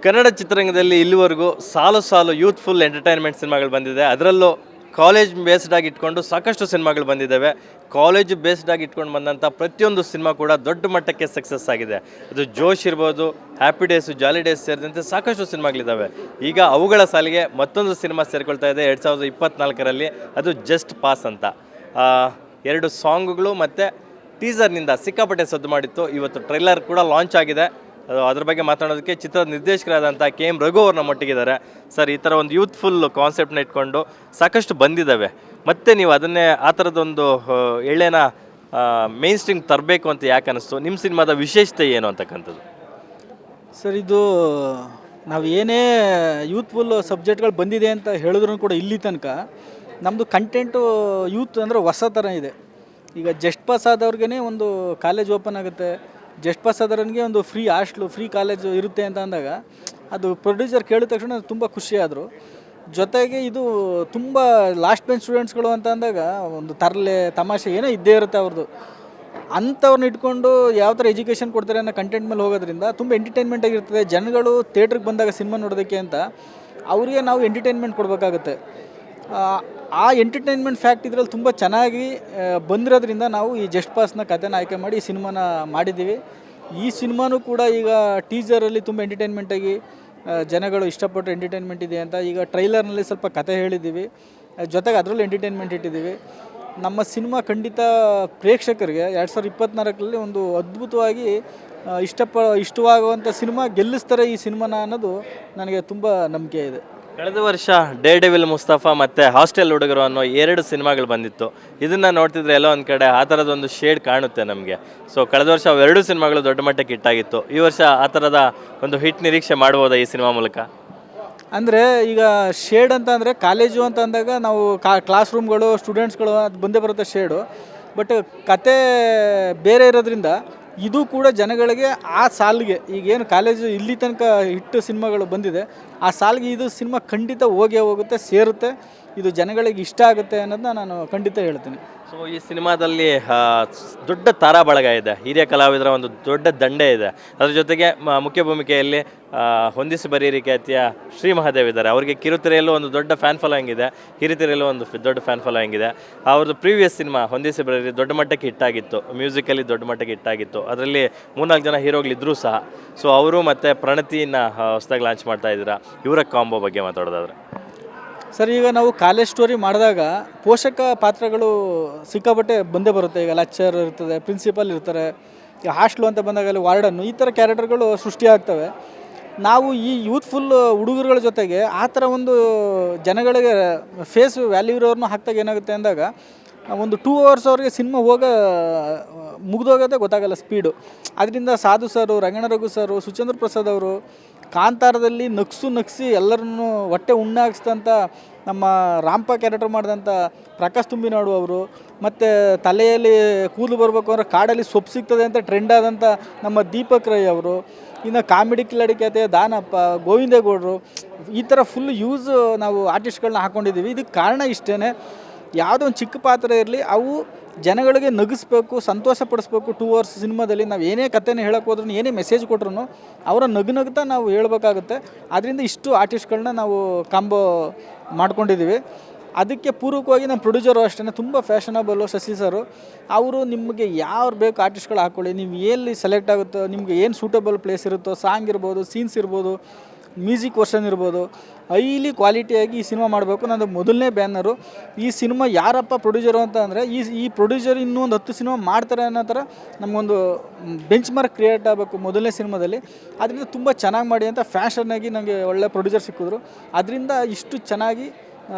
ಕನ್ನಡ ಚಿತ್ರರಂಗದಲ್ಲಿ ಇಲ್ಲಿವರೆಗೂ ಸಾಲು ಸಾಲು ಯೂತ್ಫುಲ್ ಎಂಟರ್ಟೈನ್ಮೆಂಟ್ ಸಿನಿಮಾಗಳು ಬಂದಿದೆ. ಅದರಲ್ಲೂ ಕಾಲೇಜ್ ಬೇಸ್ಡ್ ಆಗಿ ಇಟ್ಕೊಂಡು ಸಾಕಷ್ಟು ಸಿನಿಮಾಗಳು ಬಂದಿದ್ದಾವೆ. ಕಾಲೇಜ್ ಬೇಸ್ಡ್ ಆಗಿ ಇಟ್ಕೊಂಡು ಬಂದಂಥ ಪ್ರತಿಯೊಂದು ಸಿನಿಮಾ ಕೂಡ ದೊಡ್ಡ ಮಟ್ಟಕ್ಕೆ ಸಕ್ಸಸ್ ಆಗಿದೆ. ಅದು ಜೋಶ್ ಇರ್ಬೋದು, ಹ್ಯಾಪಿ ಡೇಸು, ಜಾಲಿ ಡೇಸ್ ಸೇರಿದಂತೆ ಸಾಕಷ್ಟು ಸಿನಿಮಾಗಳಿದ್ದಾವೆ. ಈಗ ಅವುಗಳ ಸಾಲಿಗೆ ಮತ್ತೊಂದು ಸಿನಿಮಾ ಸೇರಿಕೊಳ್ತಾ ಇದೆ 2024ರಲ್ಲಿ. ಅದು ಜಸ್ಟ್ ಪಾಸ್ ಅಂತ. 2 ಸಾಂಗ್ಗಳು ಮತ್ತು ಟೀಸರ್ನಿಂದ ಸಿಕ್ಕಾಪಟ್ಟೆ ಸದ್ದು ಮಾಡಿತ್ತು. ಇವತ್ತು ಟ್ರೈಲರ್ ಕೂಡ ಲಾಂಚ್ ಆಗಿದೆ. ಅದ್ರ ಬಗ್ಗೆ ಮಾತಾಡೋದಕ್ಕೆ ಚಿತ್ರದ ನಿರ್ದೇಶಕರಾದಂಥ KM ರಘು ಅವ್ರು ನಮ್ಮೊಟ್ಟಿಗಿದ್ದಾರೆ. ಸರ್, ಈ ಥರ ಒಂದು ಯೂತ್ಫುಲ್ ಕಾನ್ಸೆಪ್ಟ್ನ ಇಟ್ಕೊಂಡು ಸಾಕಷ್ಟು ಬಂದಿದ್ದಾವೆ, ಮತ್ತು ನೀವು ಅದನ್ನೇ ಆ ಥರದೊಂದು ಎಳೆನ ಮೇನ್ ಸ್ಟ್ರೀಮ್ ತರಬೇಕು ಅಂತ ಯಾಕೆ ಅನ್ನಿಸ್ತು? ನಿಮ್ಮ ಸಿನಿಮಾದ ವಿಶೇಷತೆ ಏನು ಅಂತಕ್ಕಂಥದ್ದು? ಸರ್, ಇದು ನಾವು ಏನೇ ಯೂತ್ಫುಲ್ ಸಬ್ಜೆಕ್ಟ್ಗಳು ಬಂದಿದೆ ಅಂತ ಹೇಳಿದ್ರು ಕೂಡ ಇಲ್ಲಿ ತನಕ ನಮ್ಮದು ಕಂಟೆಂಟು ಯೂತ್ ಅಂದರೆ ಹೊಸ ಥರ ಇದೆ. ಈಗ ಜಸ್ಟ್ ಪಾಸ್ ಆದವ್ರಿಗೇ ಒಂದು ಕಾಲೇಜ್ ಓಪನ್ ಆಗುತ್ತೆ, ಜಸ್ಟ್ ಪಾಸ್ ಆದವ್ರಿಗೆ ಒಂದು ಫ್ರೀ ಹಾಸ್ಟ್ಲು, ಫ್ರೀ ಕಾಲೇಜು ಇರುತ್ತೆ ಅಂತ ಅಂದಾಗ ಅದು ಪ್ರೊಡ್ಯೂಸರ್ ಕೇಳಿದ ತಕ್ಷಣ ತುಂಬ ಖುಷಿಯಾದರು. ಜೊತೆಗೆ ಇದು ತುಂಬ ಲಾಸ್ಟ್ ಬೆಂಚ್ ಸ್ಟೂಡೆಂಟ್ಸ್ಗಳು ಅಂತ ಅಂದಾಗ ಒಂದು ತರಲೆ ತಮಾಷೆ ಏನೋ ಇದ್ದೇ ಇರುತ್ತೆ ಅವ್ರದ್ದು. ಅಂಥವ್ರನ್ನ ಇಟ್ಕೊಂಡು ಯಾವ ಥರ ಎಜುಕೇಷನ್ ಕೊಡ್ತಾರೆ ಅನ್ನೋ ಕಂಟೆಂಟ್ ಮೇಲೆ ಹೋಗೋದ್ರಿಂದ ತುಂಬ ಎಂಟರ್ಟೈನ್ಮೆಂಟ್ ಆಗಿರ್ತದೆ. ಜನಗಳು ಥಿಯೇಟ್ರಿಗೆ ಬಂದಾಗ ಸಿನಿಮಾ ನೋಡೋದಕ್ಕೆ ಅಂತ ಅವರಿಗೆ ನಾವು ಎಂಟರ್ಟೈನ್ಮೆಂಟ್ ಕೊಡಬೇಕಾಗುತ್ತೆ. ಆ ಎಂಟರ್ಟೈನ್ಮೆಂಟ್ ಫ್ಯಾಕ್ಟ್ ಇದರಲ್ಲಿ ತುಂಬ ಚೆನ್ನಾಗಿ ಬಂದಿರೋದ್ರಿಂದ ನಾವು ಈ ಜಸ್ಟ್ ಪಾಸ್ನ ಕಥೆನ ಆಯ್ಕೆ ಮಾಡಿ ಈ ಸಿನಿಮಾನ ಮಾಡಿದ್ದೀವಿ. ಈ ಸಿನಿಮಾನೂ ಕೂಡ ಈಗ ಟೀಸರಲ್ಲಿ ತುಂಬ ಎಂಟರ್ಟೈನ್ಮೆಂಟಾಗಿ ಜನಗಳು ಇಷ್ಟಪಟ್ಟು ಎಂಟರ್ಟೈನ್ಮೆಂಟ್ ಇದೆ ಅಂತ ಈಗ ಟ್ರೈಲರ್ನಲ್ಲಿ ಸ್ವಲ್ಪ ಕತೆ ಹೇಳಿದ್ದೀವಿ, ಜೊತೆಗೆ ಅದರಲ್ಲೂ ಎಂಟರ್ಟೈನ್ಮೆಂಟ್ ಇಟ್ಟಿದ್ದೀವಿ. ನಮ್ಮ ಸಿನಿಮಾ ಖಂಡಿತ ಪ್ರೇಕ್ಷಕರಿಗೆ 2024ರಲ್ಲಿ ಒಂದು ಅದ್ಭುತವಾಗಿ ಇಷ್ಟವಾಗುವಂಥ ಸಿನಿಮಾ ಗೆಲ್ಲಿಸ್ತಾರೆ ಈ ಸಿನಿಮಾನ ಅನ್ನೋದು ನನಗೆ ತುಂಬ ನಂಬಿಕೆ ಇದೆ. ಕಳೆದ ವರ್ಷ ಡೇರ್ ಡೆವಿಲ್ ಮುಸ್ತಫಾ ಮತ್ತು ಹಾಸ್ಟೆಲ್ ಹುಡುಗರು ಅನ್ನೋ 2 ಸಿನಿಮಾಗಳು ಬಂದಿತ್ತು. ಇದನ್ನು ನೋಡ್ತಿದ್ರೆ ಎಲ್ಲೋ ಒಂದು ಕಡೆ ಆ ಥರದೊಂದು ಶೇಡ್ ಕಾಣುತ್ತೆ ನಮಗೆ. ಸೊ ಕಳೆದ ವರ್ಷ ಅವೆರಡು ಸಿನಿಮಾಗಳು ದೊಡ್ಡ ಮಟ್ಟಕ್ಕೆ ಹಿಟ್ಟಾಗಿತ್ತು. ಈ ವರ್ಷ ಆ ಥರದ ಒಂದು ಹಿಟ್ ನಿರೀಕ್ಷೆ ಮಾಡ್ಬೋದಾ ಈ ಸಿನಿಮಾ ಮೂಲಕ? ಅಂದರೆ ಈಗ ಶೇಡ್ ಅಂತ ಅಂದರೆ ಕಾಲೇಜು ಅಂತ ಅಂದಾಗ ನಾವು ಕ್ಲಾಸ್ ರೂಮ್ಗಳು, ಸ್ಟೂಡೆಂಟ್ಸ್ಗಳು ಅದು ಬಂದೇ ಬರುತ್ತೆ ಶೇಡು. ಬಟ್ ಕತೆ ಬೇರೆ ಇರೋದ್ರಿಂದ ಇದು ಕೂಡ ಜನಗಳಿಗೆ ಆ ಸಾಲಿಗೆ ಈಗೇನು ಕಾಲೇಜು ಇಲ್ಲಿ ತನಕ ಹಿಟ್ಟು ಸಿನಿಮಾಗಳು ಬಂದಿದೆ ಆ ಸಾಲಿಗೆ ಇದು ಸಿನಿಮಾ ಖಂಡಿತ ಹೋಗುತ್ತೆ, ಸೇರುತ್ತೆ, ಇದು ಜನಗಳಿಗೆ ಇಷ್ಟ ಆಗುತ್ತೆ ಅನ್ನೋದನ್ನ ನಾನು ಖಂಡಿತ ಹೇಳ್ತೀನಿ. ಸೊ ಈ ಸಿನಿಮಾದಲ್ಲಿ ದೊಡ್ಡ ತಾರಾ ಬಳಗ ಇದೆ, ಹಿರಿಯ ಕಲಾವಿದರ ಒಂದು ದೊಡ್ಡ ದಂಡೆ ಇದೆ. ಅದ್ರ ಜೊತೆಗೆ ಮುಖ್ಯ ಭೂಮಿಕೆಯಲ್ಲಿ ಹೊಂದಿಸಿ ಬರೀರಿ ಖ್ಯಾತಿಯ ಶ್ರೀ ಮಹಾದೇವ್ ಇದ್ದಾರೆ. ಅವರಿಗೆ ಕಿರುತೆರೆಯಲ್ಲೂ ಒಂದು ದೊಡ್ಡ ಫ್ಯಾನ್ ಫಾಲೋಯಿಂಗ್ ಇದೆ, ಹಿರಿತೆರೆಯಲ್ಲೂ ಒಂದು ದೊಡ್ಡ ಫ್ಯಾನ್ ಫಾಲೋಯಿಂಗ್ ಇದೆ. ಅವ್ರದ್ದು ಪ್ರೀವಿಯಸ್ ಸಿನಿಮಾ ಹೊಂದಿಸಿ ಬರೀರಿ ದೊಡ್ಡ ಮಟ್ಟಕ್ಕೆ ಹಿಟ್ಟಾಗಿತ್ತು, ಮ್ಯೂಸಿಕಲ್ಲಿ ದೊಡ್ಡ ಮಟ್ಟಕ್ಕೆ ಹಿಟ್ಟಾಗಿತ್ತು. ಅದರಲ್ಲಿ 3-4 ಜನ ಹೀರೋಗಳಿದ್ದರೂ ಸಹ. ಸೊ ಅವರು ಮತ್ತು ಪ್ರಣತಿನ ಹೊಸದಾಗಿ ಲಾಂಚ್ ಮಾಡ್ತಾ ಇದ್ದೀರಾ. ಇವರ ಕಾಂಬೋ ಬಗ್ಗೆ ಮಾತಾಡೋದಾದ್ರೆ ಸರ್, ಈಗ ನಾವು ಕಾಲೇಜ್ ಸ್ಟೋರಿ ಮಾಡಿದಾಗ ಪೋಷಕ ಪಾತ್ರಗಳು ಸಿಕ್ಕಾಪಟ್ಟೆ ಬಂದೇ ಬರುತ್ತೆ. ಈಗ ಲೆಕ್ಚರ್ ಇರ್ತದೆ, ಪ್ರಿನ್ಸಿಪಲ್ ಇರ್ತಾರೆ, ಈಗ ಹಾಸ್ಟ್ಲು ಅಂತ ಬಂದಾಗ ಅಲ್ಲಿ ವಾರ್ಡನ್ನು, ಈ ಥರ ಕ್ಯಾರೆಕ್ಟರ್ಗಳು ಸೃಷ್ಟಿಯಾಗ್ತವೆ. ನಾವು ಈ ಯೂತ್ಫುಲ್ ಹುಡುಗರುಗಳ ಜೊತೆಗೆ ಆ ಥರ ಒಂದು ಜನಗಳಿಗೆ ಫೇಸ್ ವ್ಯಾಲ್ಯೂ ಇರೋರನ್ನ ಹಾಕ್ದಾಗ ಏನಾಗುತ್ತೆ ಅಂದಾಗ ಒಂದು 2 hours ಅವ್ರಿಗೆ ಸಿನಿಮಾ ಮುಗಿದೋಗೋದೇ ಗೊತ್ತಾಗಲ್ಲ ಸ್ಪೀಡು. ಅದರಿಂದ ಸಾಧು ಸರು, ರಂಗಣ ರಘು ಸರು, ಸುಚೇಂದ್ರ ಪ್ರಸಾದ್ ಅವರು ಕಾಂತಾರದಲ್ಲಿ ನಗಿಸಿ ಎಲ್ಲರನ್ನೂ ಹೊಟ್ಟೆ ಉಣ್ಣಾಗಿಸಿದಂಥ ನಮ್ಮ ರಾಂಪ ಕ್ಯಾರೆಕ್ಟರ್ ಮಾಡಿದಂಥ ಪ್ರಕಾಶ್ ತುಂಬಿನಾಡು ಅವರು, ಮತ್ತು ತಲೆಯಲ್ಲಿ ಕೂದಲು ಬರಬೇಕು ಅಂದರೆ ಕಾಡಲ್ಲಿ ಸೊಪ್ಪು ಸಿಗ್ತದೆ ಅಂತ ಟ್ರೆಂಡ್ ಆದಂಥ ನಮ್ಮ ದೀಪಕ್ ರೈ ಅವರು, ಇನ್ನು ಕಾಮಿಡಿ ಕಿಲಾಡಿ ಖ್ಯಾತಿಯ ದಾನಪ್ಪ, ಗೋವಿಂದೇಗೌಡರು, ಈ ಥರ ಫುಲ್ ಯೂಸ್ ನಾವು ಆರ್ಟಿಸ್ಟ್ಗಳನ್ನ ಹಾಕ್ಕೊಂಡಿದ್ದೀವಿ. ಇದಕ್ಕೆ ಕಾರಣ ಇಷ್ಟೇ, ಯಾವುದೋ ಒಂದು ಚಿಕ್ಕ ಪಾತ್ರ ಇರಲಿ ಅವು ಜನಗಳಿಗೆ ನಗಿಸ್ಬೇಕು, ಸಂತೋಷ ಪಡಿಸ್ಬೇಕು. 2 hours ಸಿನಿಮಾದಲ್ಲಿ ನಾವು ಏನೇ ಕಥೆನ ಹೇಳೋಕೆ ಹೋದ್ರೂ, ಏನೇ ಮೆಸೇಜ್ ಕೊಟ್ರು ಅವರ ನಗುತ್ತಾ ನಾವು ಹೇಳ್ಬೇಕಾಗುತ್ತೆ. ಅದರಿಂದ ಇಷ್ಟು ಆರ್ಟಿಸ್ಟ್ಗಳನ್ನ ನಾವು ಕಾಂಬೋ ಮಾಡ್ಕೊಂಡಿದ್ದೀವಿ. ಅದಕ್ಕೆ ಪೂರ್ವಕವಾಗಿ ನಮ್ಮ ಪ್ರೊಡ್ಯೂಸರು ಅಷ್ಟೇ ತುಂಬ ಫ್ಯಾಷನಬಲ್ಲು ಶಶಿ ಸರು. ಅವರು ನಿಮಗೆ ಯಾರು ಬೇಕು ಆರ್ಟಿಸ್ಟ್ಗಳು ಹಾಕ್ಕೊಳ್ಳಿ, ನೀವು ಎಲ್ಲಿ ಸೆಲೆಕ್ಟ್ ಆಗುತ್ತೋ, ನಿಮಗೆ ಏನು ಸೂಟಬಲ್ ಪ್ಲೇಸ್ ಇರುತ್ತೋ, ಸಾಂಗ್ ಇರ್ಬೋದು, ಸೀನ್ಸ್ ಇರ್ಬೋದು, ಮ್ಯೂಸಿಕ್ ವರ್ಷನ್ ಇರ್ಬೋದು, ಹೈಲಿ ಕ್ವಾಲಿಟಿಯಾಗಿ ಈ ಸಿನಿಮಾ ಮಾಡಬೇಕು. ನಂದು ಮೊದಲನೇ ಬ್ಯಾನರು. ಈ ಸಿನಿಮಾ ಯಾರಪ್ಪ ಪ್ರೊಡ್ಯೂಸರು ಅಂತ ಅಂದರೆ ಈ ಪ್ರೊಡ್ಯೂಸರ್ ಇನ್ನೂ ಒಂದು 10 ಸಿನಿಮಾ ಮಾಡ್ತಾರೆ ಅನ್ನೋ ಥರ ನಮಗೊಂದು ಬೆಂಚ್ ಮಾರ್ಕ್ ಕ್ರಿಯೇಟ್ ಆಗಬೇಕು ಮೊದಲನೇ ಸಿನಿಮಾದಲ್ಲಿ. ಅದರಿಂದ ತುಂಬ ಚೆನ್ನಾಗಿ ಮಾಡಿ ಅಂತ ಫ್ಯಾಷನ್ನಾಗಿ ನನಗೆ ಒಳ್ಳೆ ಪ್ರೊಡ್ಯೂಸರ್ ಸಿಕ್ಕಿದ್ರು. ಅದರಿಂದ ಇಷ್ಟು ಚೆನ್ನಾಗಿ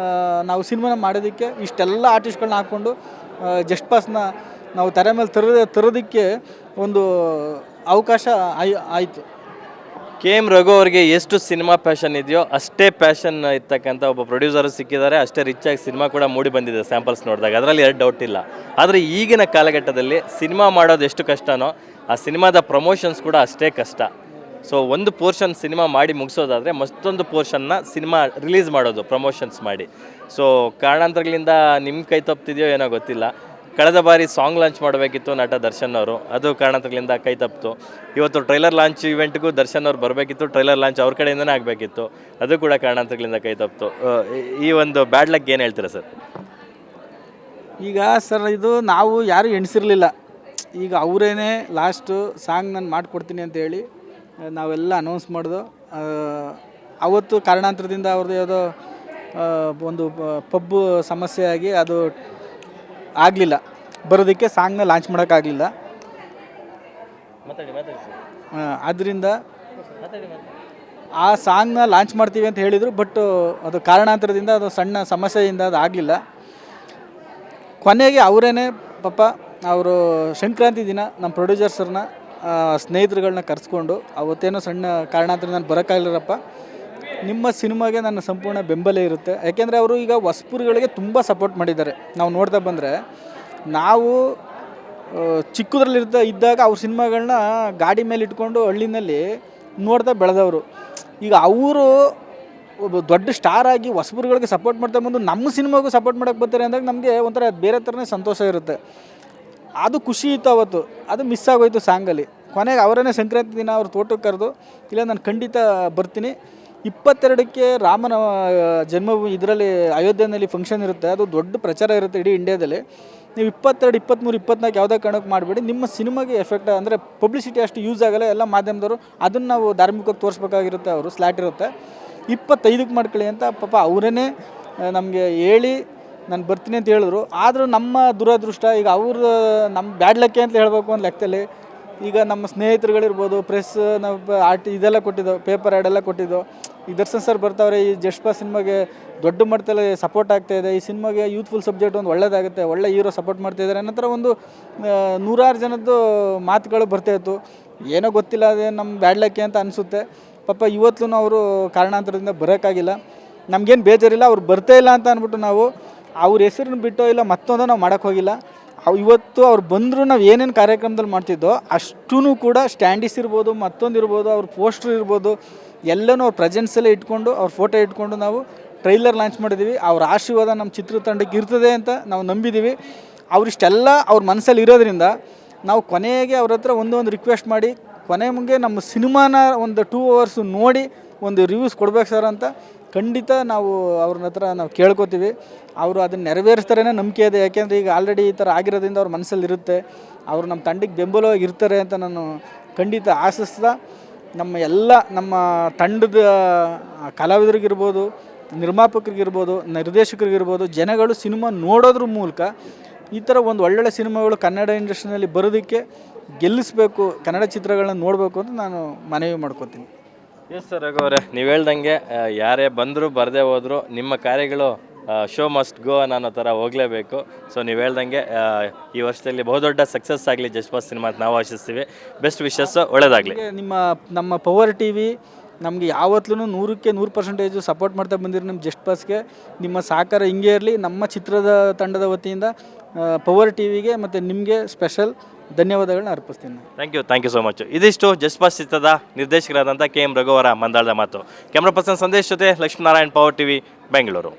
ನಾವು ಸಿನಿಮಾನ ಮಾಡೋದಕ್ಕೆ ಇಷ್ಟೆಲ್ಲ ಆರ್ಟಿಸ್ಟ್ಗಳನ್ನ ಹಾಕ್ಕೊಂಡು ಜಸ್ಟ್ ಪಾಸ್ನ ನಾವು ತೆರೆ ಮೇಲೆ ತರೋದಕ್ಕೆ ಒಂದು ಅವಕಾಶ ಆಯಿತು. KM ರಘು ಅವರಿಗೆ ಎಷ್ಟು ಸಿನಿಮಾ ಪ್ಯಾಷನ್ ಇದೆಯೋ ಅಷ್ಟೇ ಪ್ಯಾಷನ್ ಇರ್ತಕ್ಕಂಥ ಒಬ್ಬ ಪ್ರೊಡ್ಯೂಸರು ಸಿಕ್ಕಿದ್ದಾರೆ. ಅಷ್ಟೇ ರಿಚಾಗಿ ಸಿನಿಮಾ ಕೂಡ ಮೂಡಿ ಬಂದಿದೆ ಸ್ಯಾಂಪಲ್ಸ್ ನೋಡಿದಾಗ, ಅದರಲ್ಲಿ 2 ಡೌಟ್ ಇಲ್ಲ. ಆದರೆ ಈಗಿನ ಕಾಲಘಟ್ಟದಲ್ಲಿ ಸಿನಿಮಾ ಮಾಡೋದು ಎಷ್ಟು ಕಷ್ಟನೋ ಆ ಸಿನಿಮಾದ ಪ್ರಮೋಷನ್ಸ್ ಕೂಡ ಅಷ್ಟೇ ಕಷ್ಟ. ಸೊ ಒಂದು ಪೋರ್ಷನ್ ಸಿನಿಮಾ ಮಾಡಿ ಮುಗಿಸೋದಾದರೆ ಮತ್ತೊಂದು ಪೋರ್ಷನ್ನ ಸಿನಿಮಾ ರಿಲೀಸ್ ಮಾಡೋದು ಪ್ರಮೋಷನ್ಸ್ ಮಾಡಿ. ಸೊ ಕಾರಣಾಂತರಗಳಿಂದ ನಿಮ್ಮ ಕೈ ತಪ್ಪಿದೆಯೋ ಏನೋ ಗೊತ್ತಿಲ್ಲ. ಕಳೆದ ಬಾರಿ ಸಾಂಗ್ ಲಾಂಚ್ ಮಾಡಬೇಕಿತ್ತು ನಟ ದರ್ಶನ್ ಅವರು, ಅದು ಕಾರಣಗಳಿಂದ ಕೈ ತಪ್ಪಿತು. ಇವತ್ತು ಟ್ರೈಲರ್ ಲಾಂಚ್ ಇವೆಂಟ್ಗೂ ದರ್ಶನ್ ಅವ್ರು ಬರಬೇಕಿತ್ತು, ಟ್ರೈಲರ್ ಲಾಂಚ್ ಅವ್ರ ಕಡೆಯಿಂದನೇ ಆಗಬೇಕಿತ್ತು, ಅದು ಕೂಡ ಕಾರಣಗಳಿಂದ ಕೈ ತಪ್ಪಿತು. ಈ ಒಂದು ಬ್ಯಾಡ್ ಲಕ್ ಏನು ಹೇಳ್ತೀರಾ ಸರ್? ಈಗ ಸರ್ ಇದು ನಾವು ಯಾರು ಎಣಿಸಿರಲಿಲ್ಲ. ಈಗ ಅವರೇನೆ ಲಾಸ್ಟು ಸಾಂಗ್ ನಾನು ಮಾಡಿಕೊಡ್ತೀನಿ ಅಂತೇಳಿ ನಾವೆಲ್ಲ ಅನೌನ್ಸ್ ಮಾಡಿದು. ಅವತ್ತು ಕಾರಣಾಂತರದಿಂದ ಅವ್ರದ್ದು ಯಾವುದೋ ಒಂದು ಪಬ್ಬು ಸಮಸ್ಯೆ ಆಗಿ ಅದು ಆಗಲಿಲ್ಲ, ಬರೋದಕ್ಕೆ ಸಾಂಗ್ನ ಲಾಂಚ್ ಮಾಡೋಕ್ಕಾಗಲಿಲ್ಲ. ಆದ್ದರಿಂದ ಆ ಸಾಂಗ್ನ ಲಾಂಚ್ ಮಾಡ್ತೀವಿ ಅಂತ ಹೇಳಿದರು, ಬಟ್ ಅದು ಕಾರಣಾಂತರದಿಂದ ಅದು ಸಣ್ಣ ಸಮಸ್ಯೆಯಿಂದ ಅದು ಆಗಲಿಲ್ಲ. ಕೊನೆಗೆ ಅವರೇನೆ ಪಾಪ ಅವರು ಸಂಕ್ರಾಂತಿ ದಿನ ನಮ್ಮ ಪ್ರೊಡ್ಯೂಸರ್ಸರ್ನ ಸ್ನೇಹಿತರುಗಳನ್ನ ಕರೆಸ್ಕೊಂಡು ಅವತ್ತೇನೋ ಸಣ್ಣ ಕಾರಣಾಂತರ ನಾನು ಬರೋಕ್ಕಾಗಲಿರಪ್ಪ, ನಿಮ್ಮ ಸಿನಿಮಾಗೆ ನನ್ನ ಸಂಪೂರ್ಣ ಬೆಂಬಲ ಇರುತ್ತೆ. ಯಾಕೆಂದರೆ ಅವರು ಈಗ ಹೊಸಬರುಗಳಿಗೆ ತುಂಬ ಸಪೋರ್ಟ್ ಮಾಡಿದ್ದಾರೆ. ನಾವು ನೋಡ್ತಾ ಬಂದರೆ ನಾವು ಇದ್ದಾಗ ಅವ್ರ ಸಿನಿಮಾಗಳನ್ನ ಗಾಡಿ ಮೇಲೆ ಇಟ್ಕೊಂಡು ಹಳ್ಳಿನಲ್ಲಿ ನೋಡ್ತಾ ಬೆಳೆದವರು. ಈಗ ಅವರು ಒಬ್ಬ ದೊಡ್ಡ ಸ್ಟಾರ್ ಆಗಿ ಹೊಸಬರುಗಳಿಗೆ ಸಪೋರ್ಟ್ ಮಾಡ್ತಾ ಬಂದು ನಮ್ಮ ಸಿನಿಮಾಗೂ ಸಪೋರ್ಟ್ ಮಾಡೋಕ್ಕೆ ಬರ್ತಾರೆ ಅಂದಾಗ ನಮಗೆ ಒಂಥರ ಬೇರೆ ಥರನೇ ಸಂತೋಷ ಇರುತ್ತೆ. ಅದು ಖುಷಿ ಇತ್ತು ಅವತ್ತು, ಅದು ಮಿಸ್ ಆಗೋಯ್ತು ಸಾಂಗಲ್ಲಿ. ಕೊನೆಗೆ ಅವರನ್ನೇ ಸಂಕ್ರಾಂತಿ ದಿನ ಅವ್ರ ತೋಟಕ್ಕೆ ಕರೆದು, ಇಲ್ಲ ನಾನು ಖಂಡಿತ ಬರ್ತೀನಿ, 22ಕ್ಕೆ ರಾಮನ ಜನ್ಮಭೂಮಿ ಇದರಲ್ಲಿ ಅಯೋಧ್ಯೆಯಲ್ಲಿ ಫಂಕ್ಷನ್ ಇರುತ್ತೆ, ಅದು ದೊಡ್ಡ ಪ್ರಚಾರ ಇರುತ್ತೆ ಇಡೀ ಇಂಡಿಯಾದಲ್ಲಿ. ನೀವು 22, 23, 24 ಯಾವುದೇ ಕಾರಣಕ್ಕೆ ಮಾಡಬೇಡಿ, ನಿಮ್ಮ ಸಿನಿಮಾಗೆ ಎಫೆಕ್ಟ್ ಅಂದರೆ ಪಬ್ಲಿಸಿಟಿ ಅಷ್ಟು ಯೂಸ್ ಆಗಲ್ಲ, ಎಲ್ಲ ಮಾಧ್ಯಮದವರು ಅದನ್ನು ನಾವು ಧಾರ್ಮಿಕವಾಗಿ ತೋರಿಸ್ಬೇಕಾಗಿರುತ್ತೆ, ಅವರು ಸ್ಲ್ಯಾಟ್ ಇರುತ್ತೆ, 25ಕ್ಕೆ ಮಾಡ್ಕೊಳ್ಳಿ ಅಂತ ಪಾಪ ಅವರೇ ನಮಗೆ ಹೇಳಿ ನಾನು ಬರ್ತೀನಿ ಅಂತ ಹೇಳಿದ್ರು. ಆದರೂ ನಮ್ಮ ದುರದೃಷ್ಟ, ಈಗ ಅವರು ನಮ್ಮ ಬ್ಯಾಡ್ ಲಕ್ಕೆ ಅಂತ ಹೇಳಬೇಕು ಒಂದು ಲೆಕ್ಕದಲ್ಲಿ. ಈಗ ನಮ್ಮ ಸ್ನೇಹಿತರುಗಳಿರ್ಬೋದು, ಪ್ರೆಸ್ ನಾವು ಇದೆಲ್ಲ ಕೊಟ್ಟಿದ್ದೋ, ಪೇಪರ್ ಆ್ಯಡೆಲ್ಲ ಕೊಟ್ಟಿದ್ದೋ, ಈ ದರ್ಶನ್ ಸರ್ ಬರ್ತಾವ್ರೆ, ಈ ಜಸ್ಟ್ ಪಾಸ್ ಸಿನಿಮಾಗೆ ದೊಡ್ಡ ಮಟ್ಟದಲ್ಲಿ ಸಪೋರ್ಟ್ ಆಗ್ತಾಯಿದೆ, ಈ ಸಿನಿಮಾಗೆ ಯೂತ್ಫುಲ್ ಸಬ್ಜೆಕ್ಟ್ ಒಂದು ಒಳ್ಳೆಯದಾಗುತ್ತೆ, ಒಳ್ಳೆ ಹೀರೋ ಸಪೋರ್ಟ್ ಮಾಡ್ತಾಯಿದ್ದಾರೆ ಅನ್ನೋ ಥರ ಒಂದು 100 ಜನದ್ದು ಮಾತುಗಳು ಬರ್ತಾಯಿತ್ತು. ಏನೋ ಗೊತ್ತಿಲ್ಲ, ಅದೇ ನಮ್ಮ ಬ್ಯಾಡ್ ಲಕ್ಕೆ ಅಂತ ಅನಿಸುತ್ತೆ. ಪಾಪ ಇವತ್ತು ಅವರು ಕಾರಣಾಂತರದಿಂದ ಬರೋಕ್ಕಾಗಿಲ್ಲ. ನಮಗೇನು ಬೇಜಾರಿಲ್ಲ, ಅವ್ರು ಬರ್ತಾ ಇಲ್ಲ ಅಂತ ಅಂದ್ಬಿಟ್ಟು ನಾವು ಅವ್ರ ಹೆಸರನ್ನ ಬಿಟ್ಟೋ ಇಲ್ಲ ಮತ್ತೊಂದು ನಾವು ಮಾಡೋಕ್ಕೆ ಹೋಗಿಲ್ಲ. ಇವತ್ತು ಅವ್ರು ಬಂದರೂ ನಾವು ಏನೇನು ಕಾರ್ಯಕ್ರಮದಲ್ಲಿ ಮಾಡ್ತಿದ್ದೋ ಅಷ್ಟೂ ಕೂಡ ಸ್ಟ್ಯಾಂಡಿಸ್ ಇರ್ಬೋದು, ಮತ್ತೊಂದು ಇರ್ಬೋದು, ಅವ್ರ ಪೋಸ್ಟ್ರ್ ಇರ್ಬೋದು, ಎಲ್ಲನೂ ಅವ್ರ ಪ್ರೆಸೆನ್ಸಲ್ಲೇ ಇಟ್ಕೊಂಡು ಅವ್ರ ಫೋಟೋ ಇಟ್ಕೊಂಡು ನಾವು ಟ್ರೈಲರ್ ಲಾಂಚ್ ಮಾಡಿದ್ದೀವಿ. ಅವ್ರ ಆಶೀರ್ವಾದ ನಮ್ಮ ಚಿತ್ರತಂಡಕ್ಕೆ ಇರ್ತದೆ ಅಂತ ನಾವು ನಂಬಿದ್ದೀವಿ. ಅವರಿಷ್ಟೆಲ್ಲ ಅವ್ರ ಮನಸ್ಸಲ್ಲಿ ಇರೋದ್ರಿಂದ ನಾವು ಕೊನೆಗೆ ಅವ್ರ ಹತ್ರ ಒಂದು ರಿಕ್ವೆಸ್ಟ್ ಮಾಡಿ, ಕೊನೆ ಮುಂಗೆ ನಮ್ಮ ಸಿನಿಮಾನ ಒಂದು 2 hours ನೋಡಿ ಒಂದು ರಿವ್ಯೂಸ್ ಕೊಡ್ಬೇಕು ಸರ್ ಅಂತ ಖಂಡಿತ ನಾವು ಅವ್ರ ಹತ್ರ ನಾವು ಕೇಳ್ಕೊತೀವಿ. ಅವರು ಅದನ್ನು ನೆರವೇರಿಸ್ತಾರೇ ನಂಬಿಕೆ ಇದೆ. ಯಾಕೆಂದರೆ ಈಗ ಆಲ್ರೆಡಿ ಈ ಥರ ಆಗಿರೋದ್ರಿಂದ ಅವ್ರ ಮನಸ್ಸಲ್ಲಿ ಇರುತ್ತೆ, ಅವರು ನಮ್ಮ ತಂಡಕ್ಕೆ ಬೆಂಬಲವಾಗಿ ಇರ್ತಾರೆ ಅಂತ ನಾನು ಖಂಡಿತ ಆಶಿಸ್ತಾ, ನಮ್ಮ ತಂಡದ ಕಲಾವಿದರಿಗಿರ್ಬೋದು, ನಿರ್ಮಾಪಕರಿಗಿರ್ಬೋದು, ನಿರ್ದೇಶಕರಿಗಿರ್ಬೋದು, ಜನಗಳು ಸಿನಿಮಾ ನೋಡೋದ್ರ ಮೂಲಕ ಈ ಥರ ಒಂದು ಒಳ್ಳೊಳ್ಳೆ ಸಿನಿಮಾಗಳು ಕನ್ನಡ ಇಂಡಸ್ಟ್ರಿನಲ್ಲಿ ಬರೋದಕ್ಕೆ ಗೆಲ್ಲಿಸಬೇಕು, ಕನ್ನಡ ಚಿತ್ರಗಳನ್ನ ನೋಡಬೇಕು ಅಂತ ನಾನು ಮನವಿ ಮಾಡ್ಕೊತೀನಿ. ಎಸ್ ಸರ್, ರಘು ಅವರೇ, ನೀವು ಹೇಳ್ದಂಗೆ ಯಾರೇ ಬಂದರೂ ಬರದೇ ಹೋದರೂ ನಿಮ್ಮ ಕಾರ್ಯಗಳು ಶೋ ಮಸ್ಟ್ ಗೋ ಅನ್ನೋ ಥರ ಹೋಗಲೇಬೇಕು. ಸೊ ನೀವು ಹೇಳ್ದಂಗೆ ಈ ವರ್ಷದಲ್ಲಿ ಬಹುದೊಡ್ಡ ಸಕ್ಸಸ್ ಆಗಲಿ ಜಸ್ಟ್ ಪಾಸ್ ಸಿನಿಮಾ ಅಂತ ನಾವು ಆಶಿಸ್ತೀವಿ. ಬೆಸ್ಟ್ ವಿಶಸ್ಸು, ಒಳ್ಳೆಯದಾಗಲಿ. ನಮ್ಮ ಪವರ್ ಟಿವಿ ನಮಗೆ ಯಾವತ್ತೂ 100% 100% ಸಪೋರ್ಟ್ ಮಾಡ್ತಾ ಬಂದಿರಿ. ನಮ್ಮ ಜಸ್ಟ್ ಪಾಸ್ಗೆ ನಿಮ್ಮ ಸಹಕಾರ ಹಿಂಗೆ ಇರಲಿ. ನಮ್ಮ ಚಿತ್ರದ ತಂಡದ ವತಿಯಿಂದ ಪವರ್ ಟಿವಿಗೆ ಮತ್ತು ನಿಮಗೆ ಸ್ಪೆಷಲ್ ಧನ್ಯವಾದಗಳನ್ನ ಅರ್ಪಿಸ್ತೀನಿ. Thank you so much. ಇದಿಷ್ಟು ಜಸ್ಟ್ ಪಾಸ್ ಚಿತ್ರದ ನಿರ್ದೇಶಕರಾದಂಥ KM ರಘು ಅವರ ಮಂದಾಳದ ಮಾತು. ಕ್ಯಾಮ್ರಾ ಪರ್ಸನ್ ಸಂದೇಶ್ ಜೊತೆ ಲಕ್ಷ್ಮೀನಾರಾಯಣ್, ಪವರ್ ಟಿವಿ, ಬೆಂಗಳೂರು.